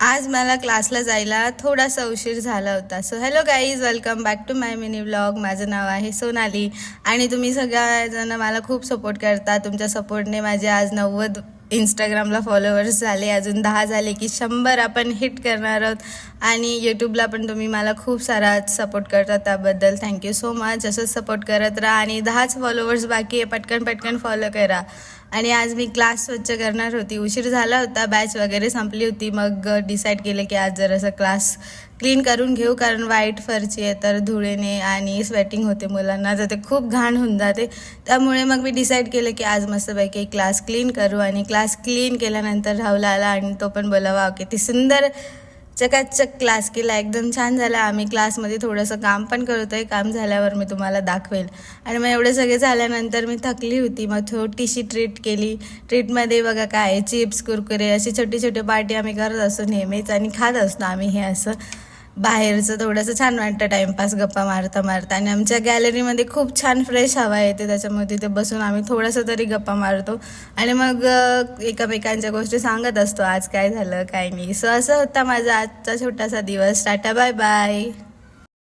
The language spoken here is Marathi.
आज मला क्लासला जायला थोडासा उशीर झाला होता. So hello guys, welcome back to my mini vlog. माझं नाव आहे सोनाली आणि तुम्ही सगळ्याजण मला खूप सपोर्ट करता. तुमच्या सपोर्टने माझे आज 90 इंस्टाग्रामला फॉलोअर्स झाले. अजून 10 झाले की 100 आपण हिट करणार आहोत. आणि यूट्यूबला पण तुम्ही मला खूप सारा सपोर्ट करता, त्याबद्दल थँक्यू सो मच. असंच सपोर्ट करत राहा आणि 10च फॉलोअर्स बाकी आहे, पटकन पटकन फॉलो करा. आणि आज मी क्लास स्वच्छ करणार होती, उशीर झाला होता, बॅच वगैरे संपली होती. मग डिसाईड केलं की आज जरासं क्लास क्लीन करून घेऊ, कारण वाईट फरची आहे तर धुळेने आणि स्वेटिंग होते मुलांना, तर ते खूप घाण होऊन जाते. त्यामुळे मग मी डिसाईड केलं की आज मस्तपैकी क्लास क्लीन करू. आणि क्लास क्लीन केल्यानंतर राहुल आला आणि तो पण बोला वाव किती सुंदर चकाचक क्लास केला, एकदम छान झाला. आम्ही क्लासमध्ये थोडंसं काम पण करतोय, काम झाल्यावर मी तुम्हाला दाखवेल. आणि मग एवढे सगळे झाल्यानंतर मी थकली होती, मग छोटीशी ट्रीट केली. ट्रीटमध्ये बघा काय, चिप्स कुरकुरे अशी छोटी छोटी पार्टी आम्ही करत असतो नेहमीच आणि खात असतो आम्ही हे असं बाहेरचं. थोडंसं छान वाटतं टाईमपास गप्पा मारता मारता. आणि आमच्या गॅलरीमध्ये खूप छान फ्रेश हवा येते, त्याच्यामुळे तिथे बसून आम्ही थोडंसं तरी गप्पा मारतो आणि मग एकमेकांच्या गोष्टी सांगत असतो, आज काय झालं काय नाही. सो असं होता माझा आजचा छोटासा दिवस. Tata bye bye.